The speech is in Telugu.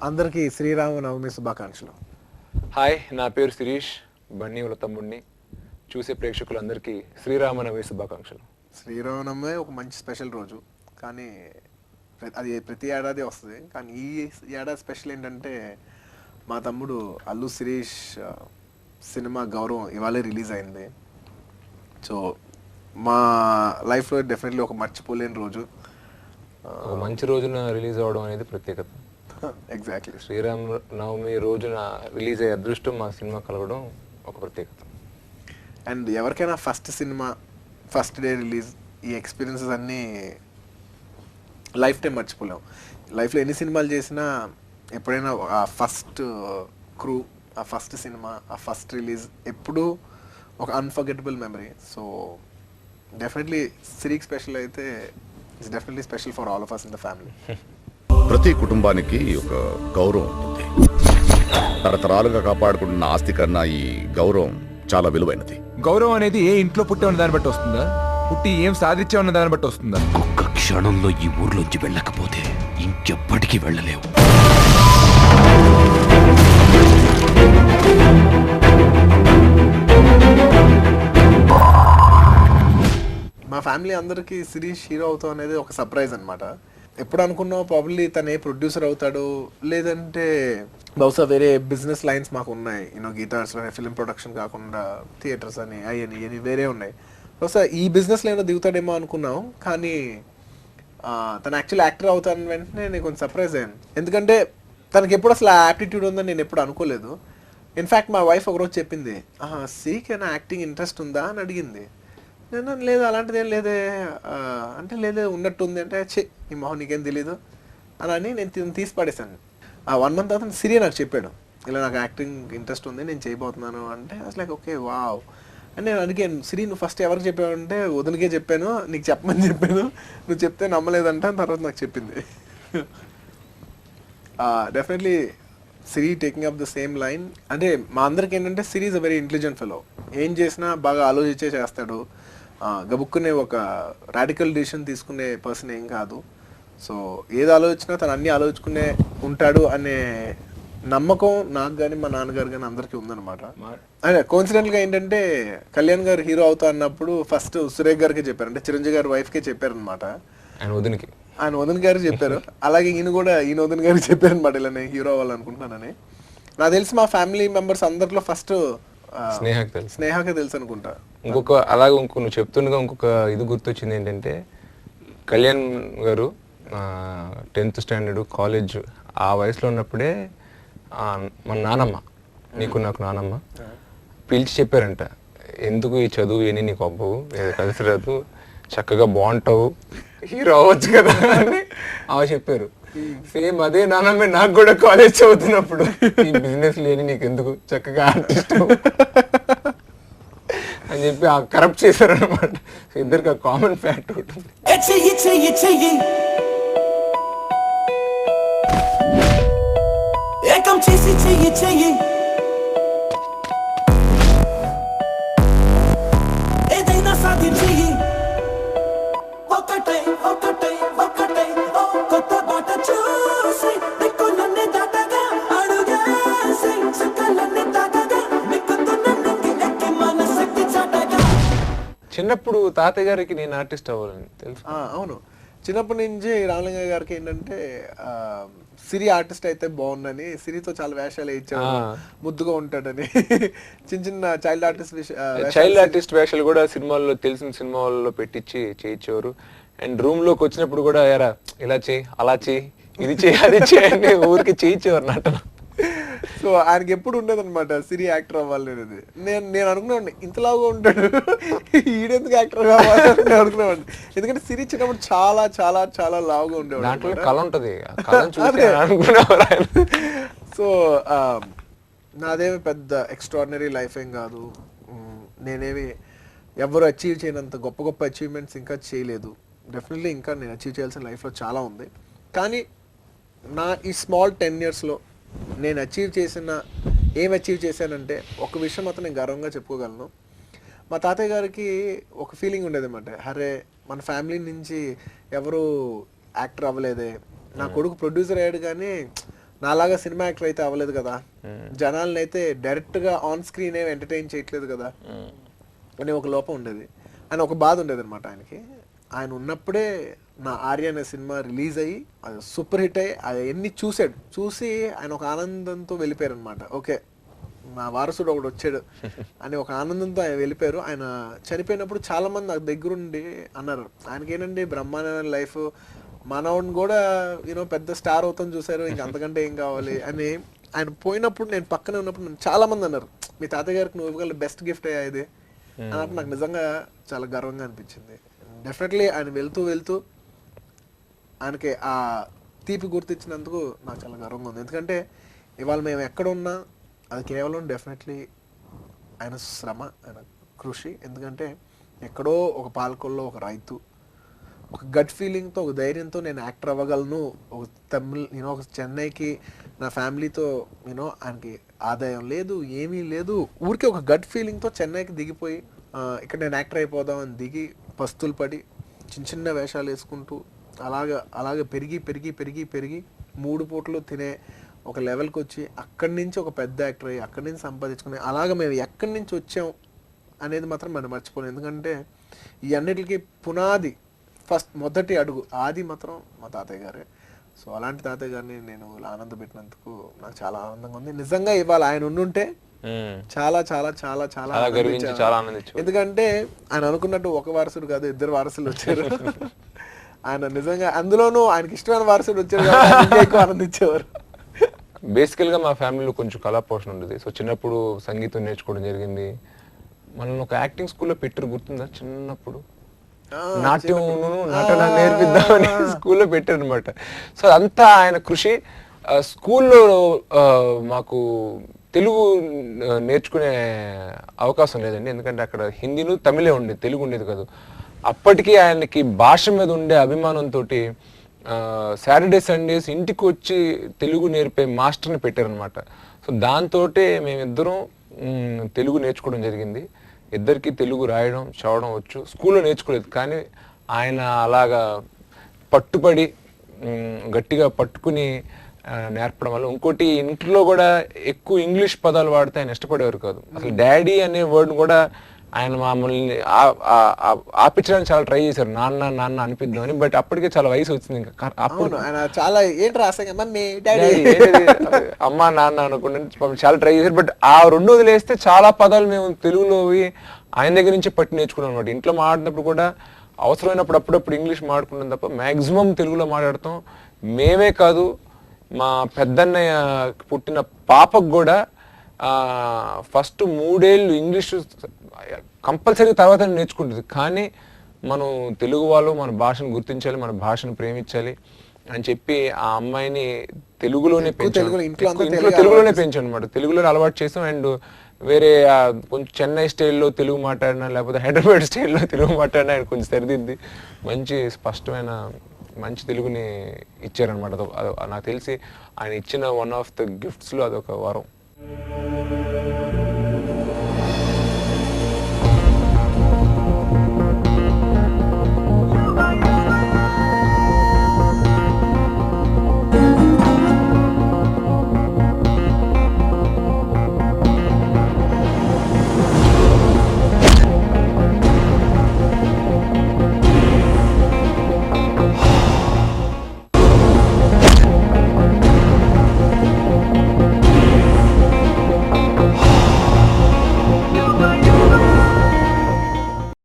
అందరికీ శ్రీరామనవమి శుభాకాంక్షలు. హాయ్, నా పేరు శిరీష్, బన్నీ వాళ్ళ తమ్ముడిని. చూసే ప్రేక్షకులందరికీ శ్రీరామనవమి శుభాకాంక్షలు. శ్రీరామనవమి ఒక మంచి స్పెషల్ రోజు, కానీ అది ప్రతి ఏడాది వస్తుంది. కానీ ఈ ఏడాది స్పెషల్ ఏంటంటే మా తమ్ముడు అల్లు శిరీష్ సినిమా గౌరవం ఇవాళే రిలీజ్ అయింది. సో మా లైఫ్లో డెఫినెట్లీ ఒక మర్చిపోలేని రోజు. ఒక మంచి రోజున రిలీజ్ అవ్వడం అనేది ప్రత్యేకత. ఎగ్జాక్ట్లీ, శ్రీరామనవమి రోజున రిలీజ్ అయ్యే అదృష్టం మా సినిమా కలగడం ఒక ప్రత్యేకత. అండ్ ఎవరికైనా first cinema first day release ఈ ఎక్స్పీరియన్సెస్ అన్నీ లైఫ్ టైం మర్చిపోలేం. లైఫ్లో ఎన్ని సినిమాలు చేసినా ఎప్పుడైనా ఆ ఫస్ట్ క్రూ, ఆ ఫస్ట్ సినిమా, ఆ ఫస్ట్ రిలీజ్ ఎప్పుడూ ఒక అన్ఫర్గెటబుల్ మెమరీ. సో డెఫినెట్లీ సిరీకి స్పెషల్ అయితే it's definitely special for all of us in the family. ప్రతి కుటుంబానికి ఒక గౌరవం ఉంటుంది. తరతరాలుగా కాపాడుకుంటున్న ఆస్తి కన్నా ఈ గౌరవం చాలా విలువైనది. గౌరవం అనేది ఏ ఇంట్లో పుట్టే ఉన్న దాన్ని బట్టి వస్తుందా, పుట్టి ఏం సాధించే ఉన్న దాన్ని బట్టి వస్తుందా? ఒక్క క్షణంలో ఈ ఊర్లోంచి వెళ్ళకపోతే ఇంకెప్పటికీ వెళ్ళలేవు. మా ఫ్యామిలీ అందరికీ శిరీష్ హీరో అవుతాం అనేది ఒక సర్ప్రైజ్ అనమాట. ఎప్పుడు అనుకున్నావు ప్రాబ్లీ తను ఏ ప్రొడ్యూసర్ అవుతాడు, లేదంటే బహుశా వేరే బిజినెస్ లైన్స్ మాకు ఉన్నాయి. గిటార్స్ ఫిల్మ్ ప్రొడక్షన్ కాకుండా థియేటర్స్ అని అవి వేరే ఉన్నాయి. బహుశా ఈ బిజినెస్ లైన్లో దిగుతాడేమో అనుకున్నాం. కానీ తను యాక్చువల్లీ యాక్టర్ అవుతాను వెంటనే నేను కొంచెం సర్ప్రైజ్ అయ్యాను. ఎందుకంటే తనకి ఎప్పుడు అసలు యాప్టిట్యూడ్ ఉందని నేను ఎప్పుడు అనుకోలేదు. ఇన్ఫ్యాక్ట్ మా వైఫ్ ఒకరోజు చెప్పింది, సీకేనా యాక్టింగ్ ఇంట్రెస్ట్ ఉందా అని అడిగింది. నేను లేదు అలాంటిది ఏం లేదే అంటే, లేదు ఉన్నట్టుంది అంటే, నీ మొహం నీకేం తెలీదు అని నేను తీసి పడేశాను. ఆ 1 month తర్వాత సిరి నాకు చెప్పాడు, ఇలా నాకు యాక్టింగ్ ఇంట్రెస్ట్ ఉంది, నేను చేయబోతున్నాను అంటే. అసలు లైక్ ఓకే వావ్ అని నేను అడిగాను. సిరి నువ్వు ఫస్ట్ ఎవరికి చెప్పావు అంటే, వదిలికే చెప్పాను, నీకు చెప్పమని చెప్పాను, నువ్వు చెప్తే నమ్మలేదంట. తర్వాత నాకు చెప్పింది. Definitely Siri taking up the same line. అంటే మా అందరికి ఏంటంటే Siri is a very intelligent fellow. ఏం చేసినా బాగా ఆలోచించే చేస్తాడు. గబుక్కునే ఒక రాడికల్ డిసిషన్ తీసుకునే పర్సన్ ఏం కాదు. సో ఏది ఆలోచించినా తను అన్నీ ఆలోచించుకునే ఉంటాడు అనే నమ్మకం నాకు కానీ మా నాన్నగారు కానీ అందరికీ ఉందన్నమాట. అదే కోఇన్సిడెంట్గా ఏంటంటే కళ్యాణ్ గారు హీరో అవుతా అన్నప్పుడు ఫస్ట్ సురేఖ్ గారికి చెప్పారు, అంటే చిరంజీవి గారి వైఫ్కే చెప్పారనమాట. ఆయన వదిన గారికి చెప్పారు. అలాగే ఈయన వదిన గారికి చెప్పారనమాట, ఇలా నేను హీరో అవ్వాలనుకుంటున్నానని. నాకు తెలిసి మా ఫ్యామిలీ మెంబర్స్ అందరిలో ఫస్ట్ స్నేహకే తెలుసు అనుకుంటా. అలాగే నువ్వు చెప్తుండగా ఇంకొక ఇది గుర్తొచ్చింది ఏంటంటే, కళ్యాణ్ గారు 10th స్టాండర్డ్ కాలేజ్ ఆ వయసులో ఉన్నప్పుడే మన నానమ్మ, నాకు నానమ్మ పిలిచి చెప్పారంట, ఎందుకు ఈ చదువు ఏని నీకు అబ్బవు, కలిసి రాదు, చక్కగా బాగుంటావు, హీరో అవ్వచ్చు కదా అని ఆమె చెప్పారు. సేమ్ అదే నానమ్మ నాకు కూడా కాలేజ్ చదువుతున్నప్పుడు, ఈ బిజినెస్ లేని నీకు ఎందుకు, చక్కగా ఆర్టిస్ట్ అని చెప్పి కరప్ట్ చేశారు అనమాట. ఇద్దరికి కామన్ ఫ్యాక్ట్ ఉంటుంది. ఏదైనా సాధించి ఒకటే ఒకటే ఒకటే కొత్త బాట చూసి దిక్కులన్నీ దాటగా అడుగేసి చుక్కలన్నీ తాకగా మిక్కుతున్నకి ఎక్కి మనసక్తి చాటగా. చిన్నప్పుడు తాతయ్య గారికి నేను ఆర్టిస్ట్ అవ్వాలని తెలుసు. అవును, చిన్నప్పటి నుంచి రామలింగ గారికి ఏంటంటే సిరి ఆర్టిస్ట్ అయితే బాగుందని, సిరితో చాలా వేషాలు వేయించాడు, ముద్దుగా ఉంటాడని. చిన్న చైల్డ్ ఆర్టిస్ట్ వేషాలు కూడా సినిమాల్లో, తెలిసిన సినిమాల్లో పెట్టించి చేయించేవారు. అండ్ రూమ్ లోకి వచ్చినప్పుడు కూడా ఎరా ఇలా చేయి, అలా చేయి, ఇది చేయి, అది చేయండి ఊరికి చేయించేవారు నటన. సో ఆయనకి ఎప్పుడు ఉండేదన్నమాట సిరి యాక్టర్ అవ్వాలి అనేది. నేను అనుకున్నాను, ఇంతలాగా ఉంటాడు ఈడెందుకు యాక్టర్ కావాలని అనుకునేవాడిని. ఎందుకంటే సిరి చిన్నప్పుడు చాలా చాలా చాలా లావుగా ఉండేవాడు. కళ ఉంటది. సో నాదేమి పెద్ద ఎక్స్ట్రాడినరీ లైఫ్ ఏం కాదు. నేనేమి ఎవరు అచీవ్ చేయనంత గొప్ప గొప్ప అచీవ్మెంట్స్ ఇంకా చేయలేదు. డెఫినెట్లీ ఇంకా నేను అచీవ్ చేయాల్సిన లైఫ్లో చాలా ఉంది. కానీ నా ఈ స్మాల్ 10 yearsలో నేను ఏం అచీవ్ చేశానంటే ఒక విషయం మాత్రం నేను గర్వంగా చెప్పుకోగలను. మా తాతయ్య గారికి ఒక ఫీలింగ్ ఉండేది అన్నమాట, అరే మన ఫ్యామిలీ నుంచి ఎవరు యాక్టర్ అవ్వలేదే, నా కొడుకు ప్రొడ్యూసర్ అయ్యాడు కానీ నాలాగా సినిమా యాక్టర్ అయితే అవ్వలేదు కదా, జనాల్ని అయితే డైరెక్ట్గా ఆన్ స్క్రీన్ ఏమి ఎంటర్టైన్ చేయట్లేదు కదా అని ఒక లోపం ఉండేది, అని ఒక బాధ ఉండేది అనమాట ఆయనకి. ఆయన ఉన్నప్పుడే నా ఆర్య అనే సినిమా రిలీజ్ అయ్యి అది సూపర్ హిట్ అయ్యి అది ఎన్ని చూసి ఆయన ఒక ఆనందంతో వెళ్ళిపోయారు అనమాట. ఓకే నా వారసుడు ఒకడు వచ్చాడు అని ఒక ఆనందంతో ఆయన వెళ్ళిపోయారు. ఆయన చనిపోయినప్పుడు చాలా మంది నాకు దగ్గరుండి అన్నారు, ఆయనకేనండి బ్రహ్మాండమైన లైఫ్, మనవాడిని కూడా పెద్ద స్టార్ అవుతాం చూసారు, ఇంక అంతకంటే ఏం కావాలి అని. ఆయన పోయినప్పుడు నేను పక్కనే ఉన్నప్పుడు నన్ను చాలా మంది అన్నారు, మీ తాతయ్య గారికి నువ్వు ఇవ్వగల బెస్ట్ గిఫ్ట్ అయ్యా ఇది అన్నప్పుడు నాకు నిజంగా చాలా గర్వంగా అనిపించింది. డెఫినెట్లీ ఆయన వెళ్తూ ఆయనకి ఆ తీపి గుర్తిచ్చినందుకు నాకు చాలా గర్వంగా ఉంది. ఎందుకంటే ఇవాళ మేము ఎక్కడ ఉన్నా అది కేవలం డెఫినెట్లీ ఆయన శ్రమ, ఆయన కృషి. ఎందుకంటే ఎక్కడో ఒక పాలకొల్లో ఒక రైతు ఒక గట్ ఫీలింగ్తో ఒక ధైర్యంతో నేను యాక్టర్ అవ్వగలను, ఒక తమిళ్ ఒక చెన్నైకి నా ఫ్యామిలీతో ఆయనకి ఆదాయం లేదు ఏమీ లేదు, ఊరికే ఒక గట్ ఫీలింగ్తో చెన్నైకి దిగిపోయి ఇక్కడ నేను యాక్టర్ అయిపోదామని దిగి పస్తులు పడి చిన్న వేషాలు వేసుకుంటూ అలాగే పెరిగి 3 పూటలు తినే ఒక లెవెల్కి వచ్చి అక్కడి నుంచి ఒక పెద్ద యాక్టర్ అయ్యి అక్కడి నుంచి సంపాదించుకుని అలాగే మేము ఎక్కడి నుంచి వచ్చాం అనేది మాత్రం మనం మర్చిపోలేం. ఎందుకంటే ఈ అన్నిటికీ పునాది మొదటి అడుగు ఆది మాత్రం మా తాతయ్య గారే. సో అలాంటి తాతయ్య గారిని నేను ఆనంద పెట్టినందుకు నాకు చాలా ఆనందంగా ఉంది. నిజంగా ఇవాళ ఆయన ఉండుంటే చాలా చాలా చాలా చాలా ఆనందించాను. ఎందుకంటే ఆయన అనుకున్నట్టు ఒక వారసుడు కాదు 2 వారసులు వచ్చారు. ఆయన నిజంగా అందులోనూ ఆయనకి ఇష్టమైన వారసుడు వచ్చారు కాబట్టి ఎక్కువ ఆనందించేవారు. బేసికల్గా మా ఫ్యామిలీలో కొంచెం కళా పోషణ ఉండేది. సో చిన్నప్పుడు సంగీతం నేర్చుకోవడం జరిగింది. మనల్ని ఒక యాక్టింగ్ స్కూల్లో పెట్టారు, గుర్తుందా? చిన్నప్పుడు నాట్యం నేర్పిద్దామని స్కూల్లో పెట్టారు అనమాట. సో అంతా ఆయన కృషి. స్కూల్లో మాకు తెలుగు నేర్చుకునే అవకాశం లేదండి, ఎందుకంటే అక్కడ హిందీను తమిళే ఉండేది, తెలుగు ఉండేది కాదు. అప్పటికీ ఆయనకి భాష మీద ఉండే అభిమానంతో సాటర్డే సండేస్ ఇంటికి వచ్చి తెలుగు నేర్పే మాస్టర్ని పెట్టారనమాట. సో దాంతో మేమిద్దరం తెలుగు నేర్చుకోవడం జరిగింది. ఇద్దరికి తెలుగు రాయడం చదవడం వచ్చు. స్కూల్లో నేర్చుకోలేదు, కానీ ఆయన అలాగా పట్టుబడి గట్టిగా పట్టుకుని నేర్పడం వల్ల. ఇంకోటి ఇంట్లో కూడా ఎక్కువ ఇంగ్లీష్ పదాలు వాడితే ఆయన ఇష్టపడేవారు కాదు. అసలు డాడీ అనే వర్డ్ కూడా ఆయన మమ్మల్ని ఆపించడానికి చాలా ట్రై చేశారు, నాన్న నాన్న అనిపిద్దామని. బట్ అప్పటికే చాలా వయసు వచ్చింది, ఇంకా అప్పుడు చాలా అమ్మ నాన్న అనుకుంటే చాలా ట్రై చేశారు. బట్ ఆ 2 వదిలేస్తే చాలా పదాలు మేము తెలుగులోవి ఆయన దగ్గర నుంచి పట్టి నేర్చుకున్నాం అనమాట. ఇంట్లో మాట్లాడినప్పుడు కూడా అవసరమైనప్పుడు అప్పుడప్పుడు ఇంగ్లీష్ మాట్లాడుకున్నాం తప్ప మ్యాక్సిమం తెలుగులో మాట్లాడతాం. మేమే కాదు, మా పెద్దన్నయ్య పుట్టిన పాపకు కూడా ఫస్ట్ 3 ఏళ్ళు ఇంగ్లీషు కంపల్సరీ తర్వాత నేర్చుకుంటుంది. కానీ మనం తెలుగు వాళ్ళు మన భాషను గుర్తించాలి, మన భాషను ప్రేమించాలి అని చెప్పి ఆ అమ్మాయిని తెలుగులోనే పెంచాను అనమాట. తెలుగులోనే అలవాటు చేసాం. అండ్ వేరే కొంచెం చెన్నై స్టైల్లో తెలుగు మాట్లాడినా లేకపోతే హైదరాబాద్ స్టైల్లో తెలుగు మాట్లాడినా ఆయన కొంచెం సరిదిద్ది మంచి స్పష్టమైన మంచి తెలుగుని ఇచ్చారనమాట. నాకు తెలిసి ఆయన ఇచ్చిన వన్ ఆఫ్ ద గిఫ్ట్స్లో అదొక వరం.